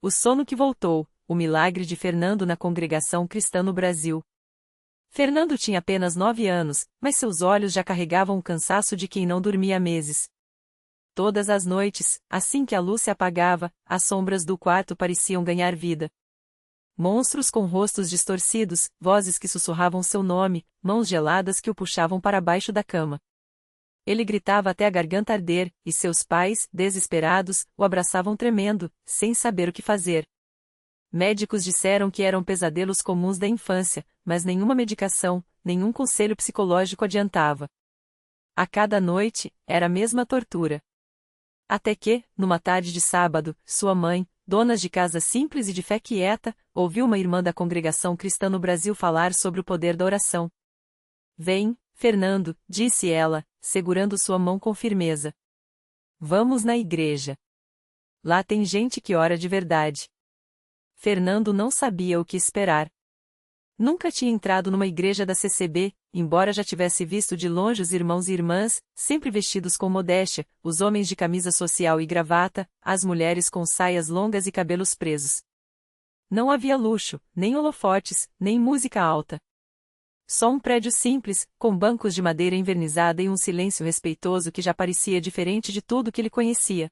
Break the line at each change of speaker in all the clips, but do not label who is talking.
O sono que voltou, o milagre de Fernando na congregação cristã no Brasil. Fernando tinha apenas 9 anos, mas seus olhos já carregavam o cansaço de quem não dormia há meses. Todas as noites, assim que a luz se apagava, as sombras do quarto pareciam ganhar vida. Monstros com rostos distorcidos, vozes que sussurravam seu nome, mãos geladas que o puxavam para baixo da cama. Ele gritava até a garganta arder, e seus pais, desesperados, o abraçavam tremendo, sem saber o que fazer. Médicos disseram que eram pesadelos comuns da infância, mas nenhuma medicação, nenhum conselho psicológico adiantava. A cada noite, era a mesma tortura. Até que, numa tarde de sábado, sua mãe, dona de casa simples e de fé quieta, ouviu uma irmã da congregação cristã no Brasil falar sobre o poder da oração. "Vem, Fernando", disse ela, segurando sua mão com firmeza. "Vamos na igreja. Lá tem gente que ora de verdade." Fernando não sabia o que esperar. Nunca tinha entrado numa igreja da CCB, embora já tivesse visto de longe os irmãos e irmãs, sempre vestidos com modéstia, os homens de camisa social e gravata, as mulheres com saias longas e cabelos presos. Não havia luxo, nem holofotes, nem música alta. Só um prédio simples, com bancos de madeira envernizada e um silêncio respeitoso que já parecia diferente de tudo que ele conhecia.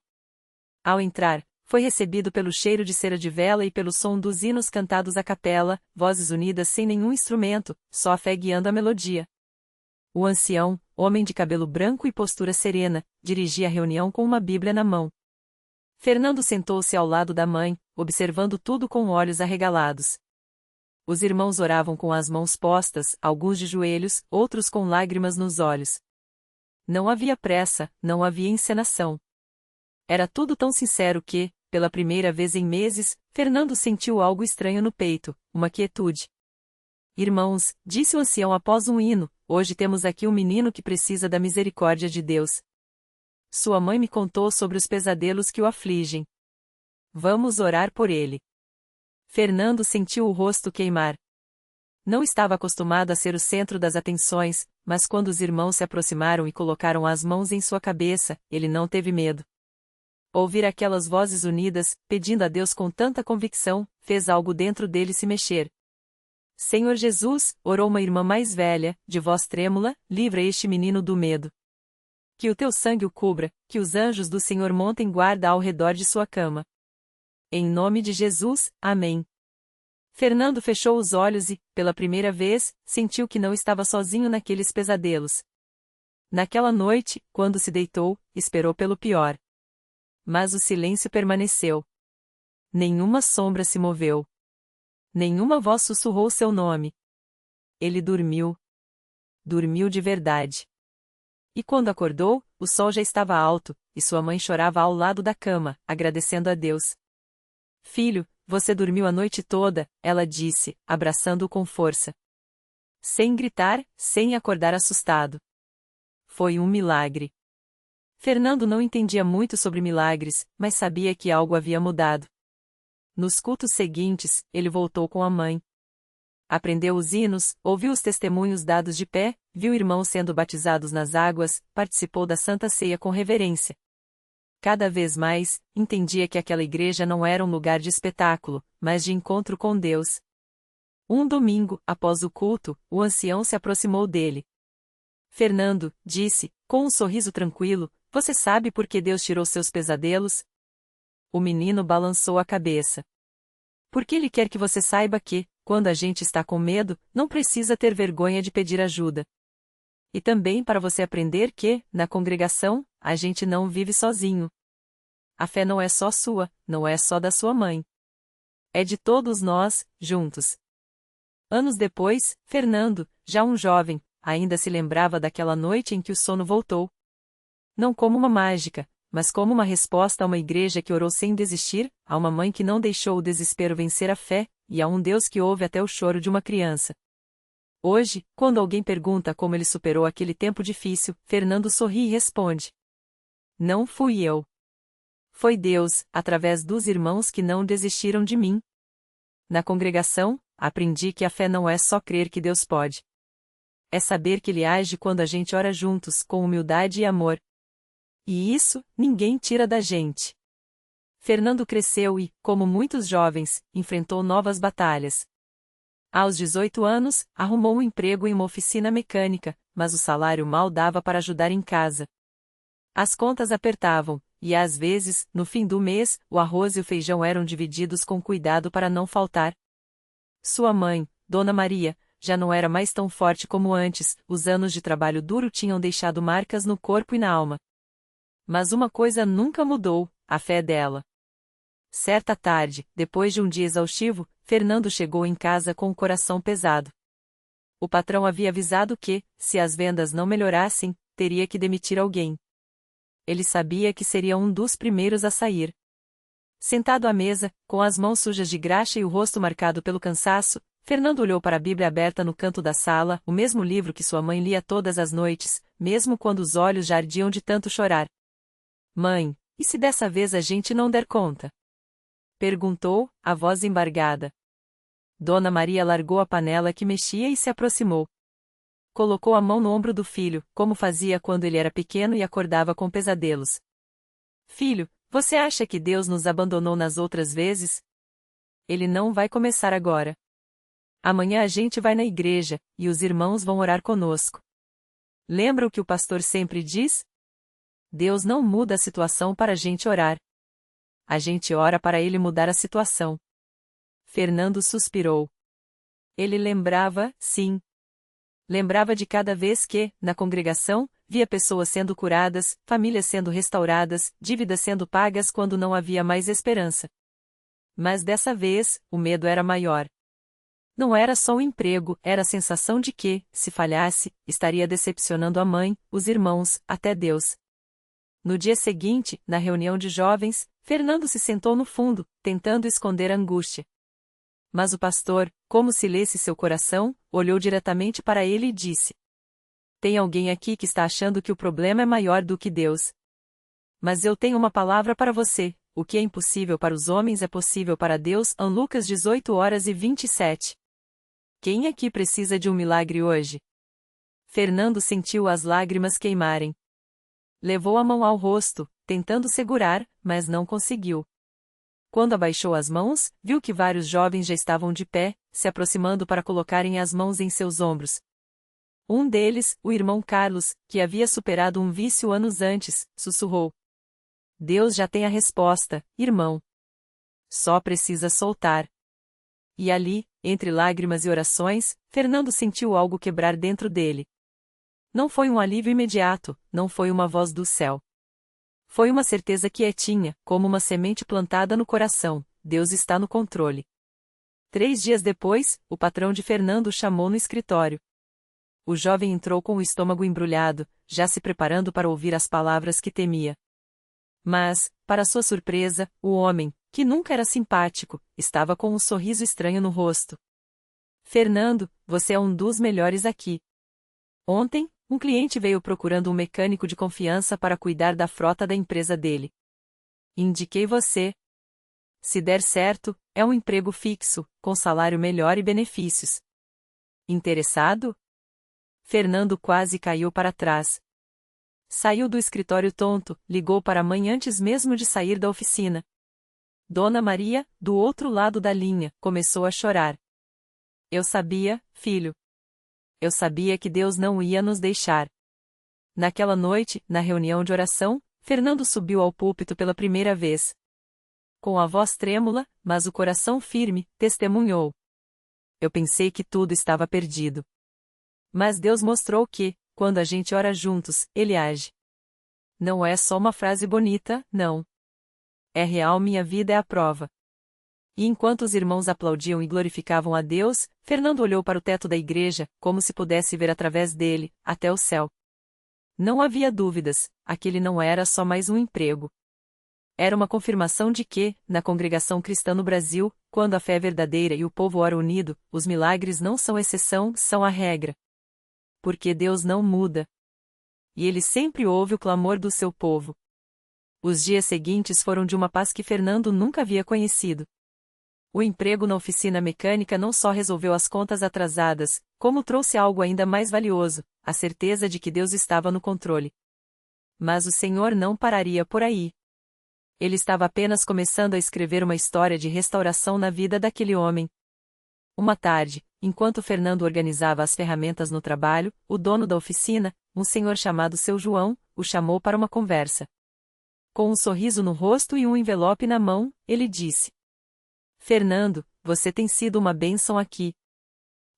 Ao entrar, foi recebido pelo cheiro de cera de vela e pelo som dos hinos cantados à capela, vozes unidas sem nenhum instrumento, só a fé guiando a melodia. O ancião, homem de cabelo branco e postura serena, dirigia a reunião com uma Bíblia na mão. Fernando sentou-se ao lado da mãe, observando tudo com olhos arregalados. Os irmãos oravam com as mãos postas, alguns de joelhos, outros com lágrimas nos olhos. Não havia pressa, não havia encenação. Era tudo tão sincero que, pela primeira vez em meses, Fernando sentiu algo estranho no peito, uma quietude. "Irmãos", disse o ancião após um hino, "hoje temos aqui um menino que precisa da misericórdia de Deus. Sua mãe me contou sobre os pesadelos que o afligem. Vamos orar por ele." Fernando sentiu o rosto queimar. Não estava acostumado a ser o centro das atenções, mas quando os irmãos se aproximaram e colocaram as mãos em sua cabeça, ele não teve medo. Ouvir aquelas vozes unidas, pedindo a Deus com tanta convicção, fez algo dentro dele se mexer. "Senhor Jesus", orou uma irmã mais velha, de voz trêmula, "livra este menino do medo. Que o teu sangue o cubra, que os anjos do Senhor montem guarda ao redor de sua cama. Em nome de Jesus, amém." Fernando fechou os olhos e, pela primeira vez, sentiu que não estava sozinho naqueles pesadelos. Naquela noite, quando se deitou, esperou pelo pior. Mas o silêncio permaneceu. Nenhuma sombra se moveu. Nenhuma voz sussurrou seu nome. Ele dormiu. Dormiu de verdade. E quando acordou, o sol já estava alto, e sua mãe chorava ao lado da cama, agradecendo a Deus. "Filho, você dormiu a noite toda", ela disse, abraçando-o com força. Sem gritar, sem acordar assustado. Foi um milagre. Fernando não entendia muito sobre milagres, mas sabia que algo havia mudado. Nos cultos seguintes, ele voltou com a mãe. Aprendeu os hinos, ouviu os testemunhos dados de pé, viu irmãos sendo batizados nas águas, participou da Santa Ceia com reverência. Cada vez mais, entendia que aquela igreja não era um lugar de espetáculo, mas de encontro com Deus. Um domingo, após o culto, o ancião se aproximou dele. "Fernando", disse, com um sorriso tranquilo, "você sabe por que Deus tirou seus pesadelos?" O menino balançou a cabeça. "Porque Ele quer que você saiba que, quando a gente está com medo, não precisa ter vergonha de pedir ajuda. E também para você aprender que, na congregação, a gente não vive sozinho. A fé não é só sua, não é só da sua mãe. É de todos nós, juntos." Anos depois, Fernando, já um jovem, ainda se lembrava daquela noite em que o sono voltou. Não como uma mágica, mas como uma resposta a uma igreja que orou sem desistir, a uma mãe que não deixou o desespero vencer a fé, e a um Deus que ouve até o choro de uma criança. Hoje, quando alguém pergunta como ele superou aquele tempo difícil, Fernando sorri e responde: "Não fui eu. Foi Deus, através dos irmãos que não desistiram de mim. Na congregação, aprendi que a fé não é só crer que Deus pode. É saber que Ele age quando a gente ora juntos, com humildade e amor. E isso, ninguém tira da gente." Fernando cresceu e, como muitos jovens, enfrentou novas batalhas. Aos 18 anos, arrumou um emprego em uma oficina mecânica, mas o salário mal dava para ajudar em casa. As contas apertavam, e às vezes, no fim do mês, o arroz e o feijão eram divididos com cuidado para não faltar. Sua mãe, Dona Maria, já não era mais tão forte como antes, os anos de trabalho duro tinham deixado marcas no corpo e na alma. Mas uma coisa nunca mudou, a fé dela. Certa tarde, depois de um dia exaustivo, Fernando chegou em casa com o coração pesado. O patrão havia avisado que, se as vendas não melhorassem, teria que demitir alguém. Ele sabia que seria um dos primeiros a sair. Sentado à mesa, com as mãos sujas de graxa e o rosto marcado pelo cansaço, Fernando olhou para a Bíblia aberta no canto da sala, o mesmo livro que sua mãe lia todas as noites, mesmo quando os olhos já ardiam de tanto chorar. Mãe, e se dessa vez a gente não der conta? Perguntou, a voz embargada. Dona Maria largou a panela que mexia e se aproximou. Colocou a mão no ombro do filho, como fazia quando ele era pequeno e acordava com pesadelos. Filho, você acha que Deus nos abandonou nas outras vezes? Ele não vai começar agora. Amanhã a gente vai na igreja, e os irmãos vão orar conosco. Lembra o que o pastor sempre diz? Deus não muda a situação para a gente orar. A gente ora para ele mudar a situação. Fernando suspirou. Ele lembrava, sim. Lembrava de cada vez que, na congregação, via pessoas sendo curadas, famílias sendo restauradas, dívidas sendo pagas quando não havia mais esperança. Mas dessa vez, o medo era maior. Não era só o emprego, era a sensação de que, se falhasse, estaria decepcionando a mãe, os irmãos, até Deus. No dia seguinte, na reunião de jovens, Fernando se sentou no fundo, tentando esconder a angústia. Mas o pastor, como se lesse seu coração, olhou diretamente para ele e disse: Tem alguém aqui que está achando que o problema é maior do que Deus. Mas eu tenho uma palavra para você: o que é impossível para os homens é possível para Deus. Lucas 18:27. Quem aqui precisa de um milagre hoje? Fernando sentiu as lágrimas queimarem. Levou a mão ao rosto, tentando segurar, mas não conseguiu. Quando abaixou as mãos, viu que vários jovens já estavam de pé, se aproximando para colocarem as mãos em seus ombros. Um deles, o irmão Carlos, que havia superado um vício anos antes, sussurrou: Deus já tem a resposta, irmão. Só precisa soltar. E ali, entre lágrimas e orações, Fernando sentiu algo quebrar dentro dele. Não foi um alívio imediato, não foi uma voz do céu. Foi uma certeza quietinha, como uma semente plantada no coração: Deus está no controle. 3 dias depois, o patrão de Fernando o chamou no escritório. O jovem entrou com o estômago embrulhado, já se preparando para ouvir as palavras que temia. Mas, para sua surpresa, o homem, que nunca era simpático, estava com um sorriso estranho no rosto. Fernando, você é um dos melhores aqui. Ontem, um cliente veio procurando um mecânico de confiança para cuidar da frota da empresa dele. Indiquei você. Se der certo, é um emprego fixo, com salário melhor e benefícios. Interessado? Fernando quase caiu para trás. Saiu do escritório tonto, ligou para a mãe antes mesmo de sair da oficina. Dona Maria, do outro lado da linha, começou a chorar. Eu sabia, filho. Eu sabia que Deus não ia nos deixar. Naquela noite, na reunião de oração, Fernando subiu ao púlpito pela primeira vez. Com a voz trêmula, mas o coração firme, testemunhou: Eu pensei que tudo estava perdido. Mas Deus mostrou que, quando a gente ora juntos, Ele age. Não é só uma frase bonita, não. É real, minha vida é a prova. E enquanto os irmãos aplaudiam e glorificavam a Deus, Fernando olhou para o teto da igreja, como se pudesse ver através dele, até o céu. Não havia dúvidas, aquele não era só mais um emprego. Era uma confirmação de que, na congregação cristã no Brasil, quando a fé é verdadeira e o povo ora unido, os milagres não são exceção, são a regra. Porque Deus não muda. E Ele sempre ouve o clamor do seu povo. Os dias seguintes foram de uma paz que Fernando nunca havia conhecido. O emprego na oficina mecânica não só resolveu as contas atrasadas, como trouxe algo ainda mais valioso: a certeza de que Deus estava no controle. Mas o Senhor não pararia por aí. Ele estava apenas começando a escrever uma história de restauração na vida daquele homem. Uma tarde, enquanto Fernando organizava as ferramentas no trabalho, o dono da oficina, um senhor chamado seu João, o chamou para uma conversa. Com um sorriso no rosto e um envelope na mão, ele disse: Fernando, você tem sido uma bênção aqui.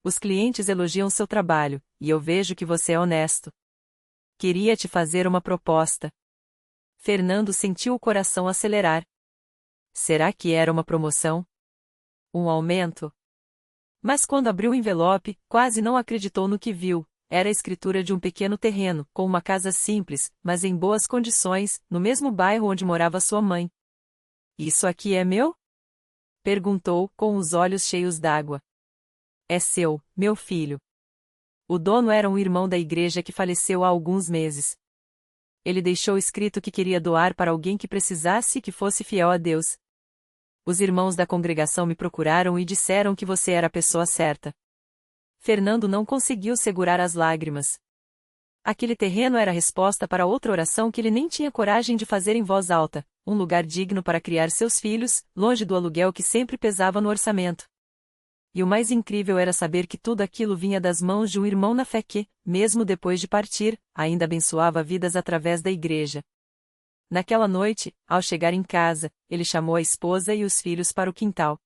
Os clientes elogiam seu trabalho, e eu vejo que você é honesto. Queria te fazer uma proposta. Fernando sentiu o coração acelerar. Será que era uma promoção? Um aumento? Mas quando abriu o envelope, quase não acreditou no que viu. Era a escritura de um pequeno terreno, com uma casa simples, mas em boas condições, no mesmo bairro onde morava sua mãe. Isso aqui é meu? Perguntou, com os olhos cheios d'água. É seu, meu filho. O dono era um irmão da igreja que faleceu há alguns meses. Ele deixou escrito que queria doar para alguém que precisasse e que fosse fiel a Deus. Os irmãos da congregação me procuraram e disseram que você era a pessoa certa. Fernando não conseguiu segurar as lágrimas. Aquele terreno era a resposta para outra oração que ele nem tinha coragem de fazer em voz alta, um lugar digno para criar seus filhos, longe do aluguel que sempre pesava no orçamento. E o mais incrível era saber que tudo aquilo vinha das mãos de um irmão na fé que, mesmo depois de partir, ainda abençoava vidas através da igreja. Naquela noite, ao chegar em casa, ele chamou a esposa e os filhos para o quintal.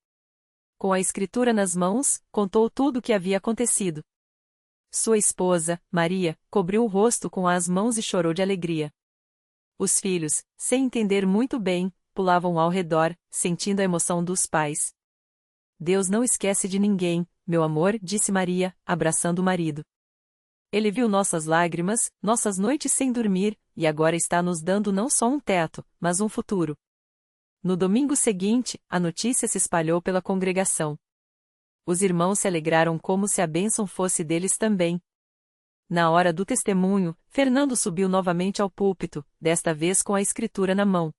Com a escritura nas mãos, contou tudo o que havia acontecido. Sua esposa, Maria, cobriu o rosto com as mãos e chorou de alegria. Os filhos, sem entender muito bem, pulavam ao redor, sentindo a emoção dos pais. Deus não esquece de ninguém, meu amor, disse Maria, abraçando o marido. Ele viu nossas lágrimas, nossas noites sem dormir, e agora está nos dando não só um teto, mas um futuro. No domingo seguinte, a notícia se espalhou pela congregação. Os irmãos se alegraram como se a bênção fosse deles também. Na hora do testemunho, Fernando subiu novamente ao púlpito, desta vez com a escritura na mão.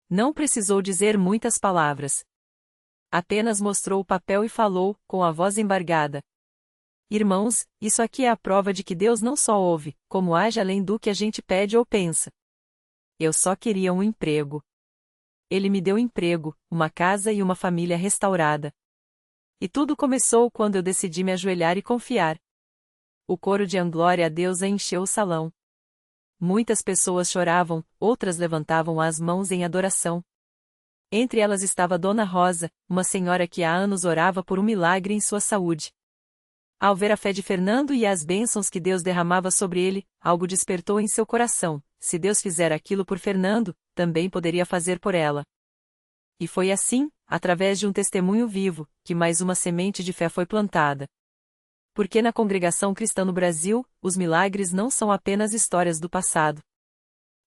Não precisou dizer muitas palavras. Apenas mostrou o papel e falou, com a voz embargada: Irmãos, isso aqui é a prova de que Deus não só ouve, como age além do que a gente pede ou pensa. Eu só queria um emprego. Ele me deu emprego, uma casa e uma família restaurada. E tudo começou quando eu decidi me ajoelhar e confiar. O coro de glória a Deus encheu o salão. Muitas pessoas choravam, outras levantavam as mãos em adoração. Entre elas estava Dona Rosa, uma senhora que há anos orava por um milagre em sua saúde. Ao ver a fé de Fernando e as bênçãos que Deus derramava sobre ele, algo despertou em seu coração: se Deus fizer aquilo por Fernando, também poderia fazer por ela. E foi assim, através de um testemunho vivo, que mais uma semente de fé foi plantada. Porque na congregação cristã no Brasil, os milagres não são apenas histórias do passado.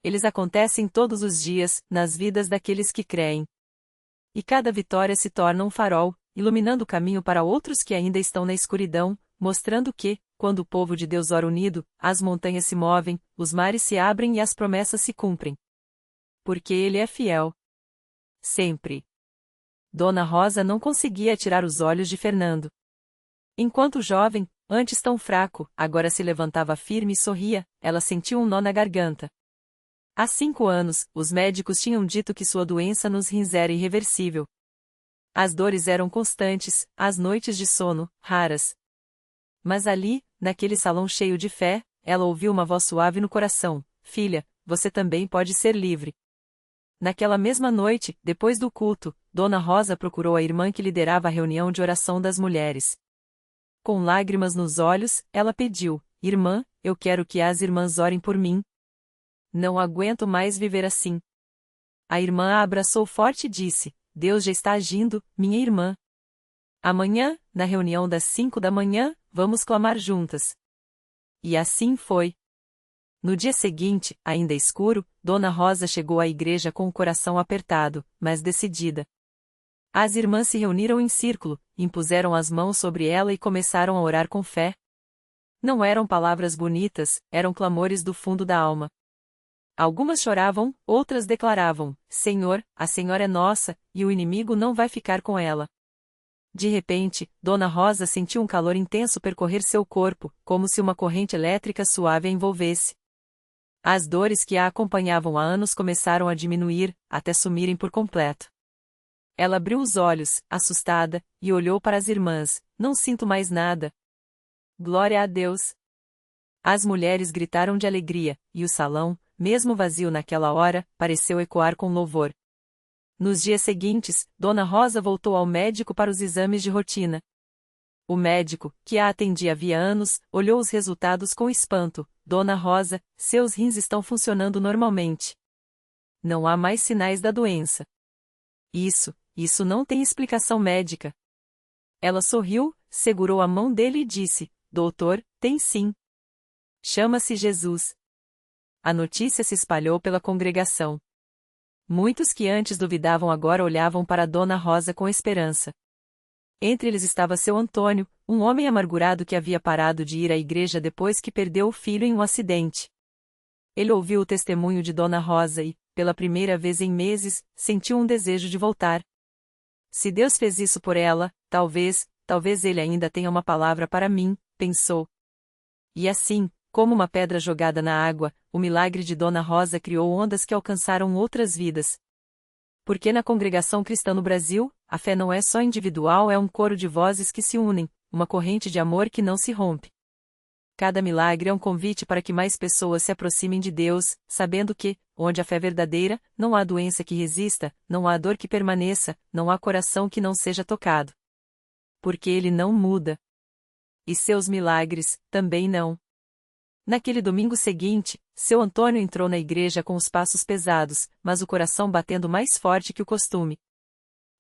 Eles acontecem todos os dias, nas vidas daqueles que creem. E cada vitória se torna um farol, iluminando o caminho para outros que ainda estão na escuridão, mostrando que, quando o povo de Deus ora unido, as montanhas se movem, os mares se abrem e as promessas se cumprem. Porque Ele é fiel. Sempre. Dona Rosa não conseguia tirar os olhos de Fernando. Enquanto o jovem, antes tão fraco, agora se levantava firme e sorria, ela sentiu um nó na garganta. Há 5 anos, os médicos tinham dito que sua doença nos rins era irreversível. As dores eram constantes, as noites de sono, raras. Mas ali, naquele salão cheio de fé, ela ouviu uma voz suave no coração: Filha, você também pode ser livre. Naquela mesma noite, depois do culto, Dona Rosa procurou a irmã que liderava a reunião de oração das mulheres. Com lágrimas nos olhos, ela pediu: Irmã, eu quero que as irmãs orem por mim. Não aguento mais viver assim. A irmã a abraçou forte e disse: Deus já está agindo, minha irmã. Amanhã, na reunião das 5 da manhã, vamos clamar juntas. E assim foi. No dia seguinte, ainda escuro, Dona Rosa chegou à igreja com o coração apertado, mas decidida. As irmãs se reuniram em círculo, impuseram as mãos sobre ela e começaram a orar com fé. Não eram palavras bonitas, eram clamores do fundo da alma. Algumas choravam, outras declaravam: Senhor, a Senhora é nossa, e o inimigo não vai ficar com ela. De repente, Dona Rosa sentiu um calor intenso percorrer seu corpo, como se uma corrente elétrica suave a envolvesse. As dores que a acompanhavam há anos começaram a diminuir, até sumirem por completo. Ela abriu os olhos, assustada, e olhou para as irmãs. Não sinto mais nada. Glória a Deus! As mulheres gritaram de alegria, e o salão, mesmo vazio naquela hora, pareceu ecoar com louvor. Nos dias seguintes, Dona Rosa voltou ao médico para os exames de rotina. O médico, que a atendia havia anos, olhou os resultados com espanto. Dona Rosa, seus rins estão funcionando normalmente. Não há mais sinais da doença. Isso não tem explicação médica. Ela sorriu, segurou a mão dele e disse: Doutor, tem sim. Chama-se Jesus. A notícia se espalhou pela congregação. Muitos que antes duvidavam agora olhavam para Dona Rosa com esperança. Entre eles estava seu Antônio, um homem amargurado que havia parado de ir à igreja depois que perdeu o filho em um acidente. Ele ouviu o testemunho de Dona Rosa e, pela primeira vez em meses, sentiu um desejo de voltar. Se Deus fez isso por ela, talvez ele ainda tenha uma palavra para mim, pensou. E assim, como uma pedra jogada na água, o milagre de Dona Rosa criou ondas que alcançaram outras vidas. Porque na congregação cristã no Brasil, a fé não é só individual, é um coro de vozes que se unem, uma corrente de amor que não se rompe. Cada milagre é um convite para que mais pessoas se aproximem de Deus, sabendo que, onde a fé é verdadeira, não há doença que resista, não há dor que permaneça, não há coração que não seja tocado. Porque Ele não muda. E seus milagres, também não. Naquele domingo seguinte, seu Antônio entrou na igreja com os passos pesados, mas o coração batendo mais forte que o costume.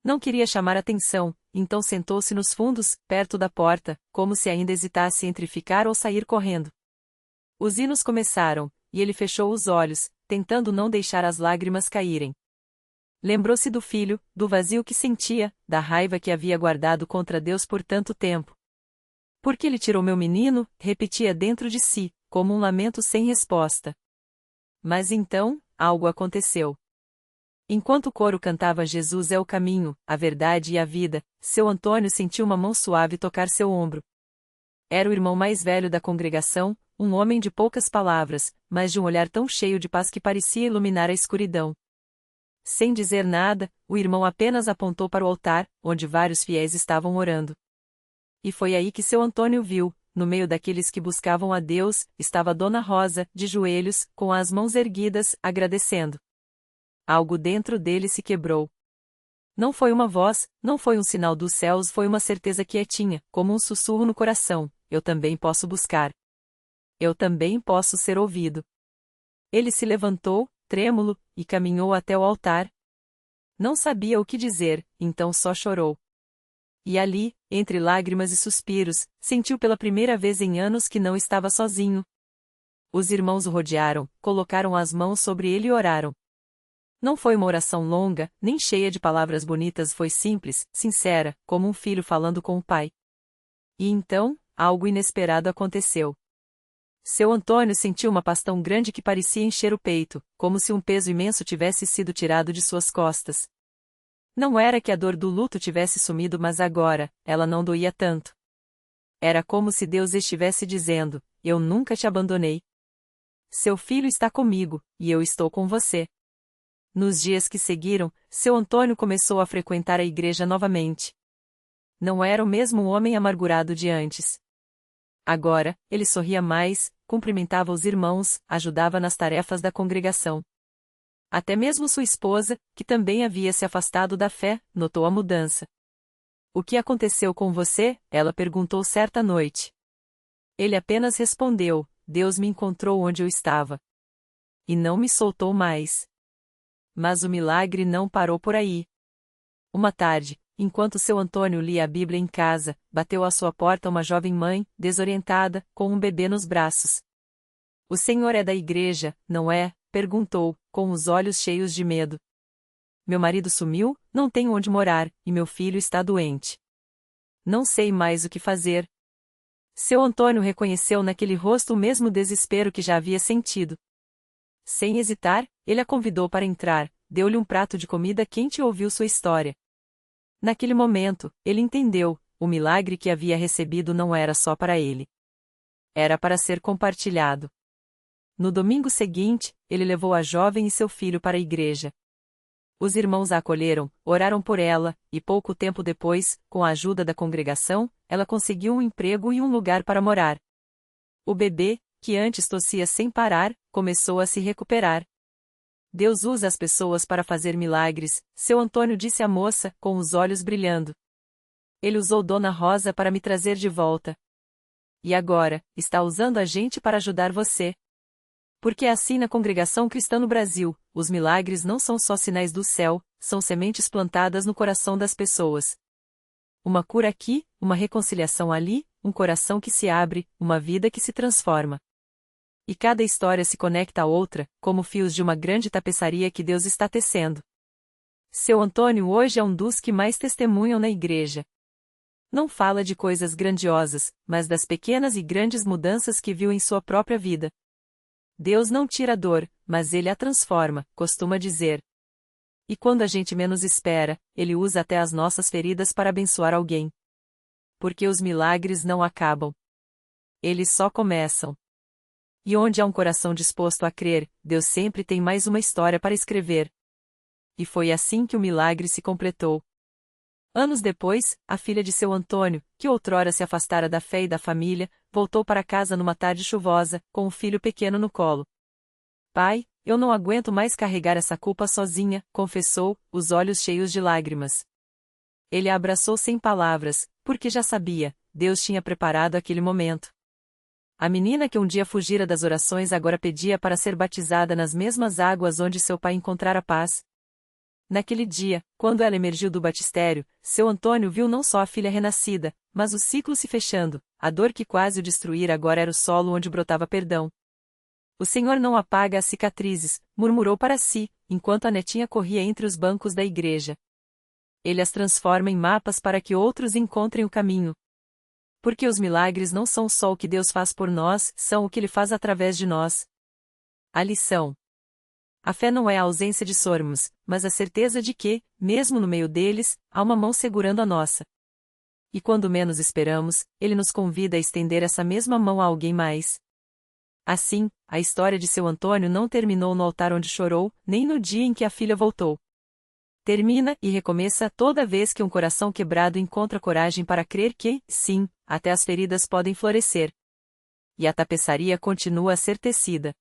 Não queria chamar atenção, então sentou-se nos fundos, perto da porta, como se ainda hesitasse entre ficar ou sair correndo. Os hinos começaram, e ele fechou os olhos, tentando não deixar as lágrimas caírem. Lembrou-se do filho, do vazio que sentia, da raiva que havia guardado contra Deus por tanto tempo. Por que ele tirou meu menino? Repetia dentro de si, como um lamento sem resposta. Mas então, algo aconteceu. Enquanto o coro cantava Jesus é o caminho, a verdade e a vida, seu Antônio sentiu uma mão suave tocar seu ombro. Era o irmão mais velho da congregação, um homem de poucas palavras, mas de um olhar tão cheio de paz que parecia iluminar a escuridão. Sem dizer nada, o irmão apenas apontou para o altar, onde vários fiéis estavam orando. E foi aí que seu Antônio viu, no meio daqueles que buscavam a Deus, estava Dona Rosa, de joelhos, com as mãos erguidas, agradecendo. Algo dentro dele se quebrou. Não foi uma voz, não foi um sinal dos céus, foi uma certeza quietinha, como um sussurro no coração: eu também posso buscar. Eu também posso ser ouvido. Ele se levantou, trêmulo, e caminhou até o altar. Não sabia o que dizer, então só chorou. E ali, entre lágrimas e suspiros, sentiu pela primeira vez em anos que não estava sozinho. Os irmãos o rodearam, colocaram as mãos sobre ele e oraram. Não foi uma oração longa, nem cheia de palavras bonitas, foi simples, sincera, como um filho falando com o pai. E então, algo inesperado aconteceu. Seu Antônio sentiu uma paz tão grande que parecia encher o peito, como se um peso imenso tivesse sido tirado de suas costas. Não era que a dor do luto tivesse sumido, mas agora, ela não doía tanto. Era como se Deus estivesse dizendo: eu nunca te abandonei. Seu filho está comigo, e eu estou com você. Nos dias que seguiram, seu Antônio começou a frequentar a igreja novamente. Não era o mesmo homem amargurado de antes. Agora, ele sorria mais, cumprimentava os irmãos, ajudava nas tarefas da congregação. Até mesmo sua esposa, que também havia se afastado da fé, notou a mudança. O que aconteceu com você? Ela perguntou certa noite. Ele apenas respondeu: Deus me encontrou onde eu estava. E não me soltou mais. Mas o milagre não parou por aí. Uma tarde, enquanto seu Antônio lia a Bíblia em casa, bateu à sua porta uma jovem mãe, desorientada, com um bebê nos braços. O senhor é da igreja, não é? Perguntou, com os olhos cheios de medo. Meu marido sumiu, não tenho onde morar, e meu filho está doente. Não sei mais o que fazer. Seu Antônio reconheceu naquele rosto o mesmo desespero que já havia sentido. Sem hesitar, ele a convidou para entrar, deu-lhe um prato de comida quente e ouviu sua história. Naquele momento, ele entendeu: o milagre que havia recebido não era só para ele. Era para ser compartilhado. No domingo seguinte, ele levou a jovem e seu filho para a igreja. Os irmãos a acolheram, oraram por ela, e pouco tempo depois, com a ajuda da congregação, ela conseguiu um emprego e um lugar para morar. O bebê, que antes tossia sem parar, começou a se recuperar. Deus usa as pessoas para fazer milagres, seu Antônio disse à moça, com os olhos brilhando. Ele usou Dona Rosa para me trazer de volta. E agora, está usando a gente para ajudar você. Porque é assim na Congregação Cristã no Brasil, os milagres não são só sinais do céu, são sementes plantadas no coração das pessoas. Uma cura aqui, uma reconciliação ali, um coração que se abre, uma vida que se transforma. E cada história se conecta a outra, como fios de uma grande tapeçaria que Deus está tecendo. Seu Antônio hoje é um dos que mais testemunham na igreja. Não fala de coisas grandiosas, mas das pequenas e grandes mudanças que viu em sua própria vida. Deus não tira a dor, mas Ele a transforma, costuma dizer. E quando a gente menos espera, Ele usa até as nossas feridas para abençoar alguém. Porque os milagres não acabam. Eles só começam. E onde há um coração disposto a crer, Deus sempre tem mais uma história para escrever. E foi assim que o milagre se completou. Anos depois, a filha de seu Antônio, que outrora se afastara da fé e da família, voltou para casa numa tarde chuvosa, com o filho pequeno no colo. Pai, eu não aguento mais carregar essa culpa sozinha, confessou, os olhos cheios de lágrimas. Ele a abraçou sem palavras, porque já sabia, Deus tinha preparado aquele momento. A menina que um dia fugira das orações agora pedia para ser batizada nas mesmas águas onde seu pai encontrara paz. Naquele dia, quando ela emergiu do batistério, seu Antônio viu não só a filha renascida, mas o ciclo se fechando, a dor que quase o destruíra agora era o solo onde brotava perdão. O Senhor não apaga as cicatrizes, murmurou para si, enquanto a netinha corria entre os bancos da igreja. Ele as transforma em mapas para que outros encontrem o caminho. Porque os milagres não são só o que Deus faz por nós, são o que Ele faz através de nós. A lição. A fé não é a ausência de sormos, mas a certeza de que, mesmo no meio deles, há uma mão segurando a nossa. E quando menos esperamos, Ele nos convida a estender essa mesma mão a alguém mais. Assim, a história de seu Antônio não terminou no altar onde chorou, nem no dia em que a filha voltou. Termina e recomeça toda vez que um coração quebrado encontra coragem para crer que, sim, até as feridas podem florescer. E a tapeçaria continua a ser tecida.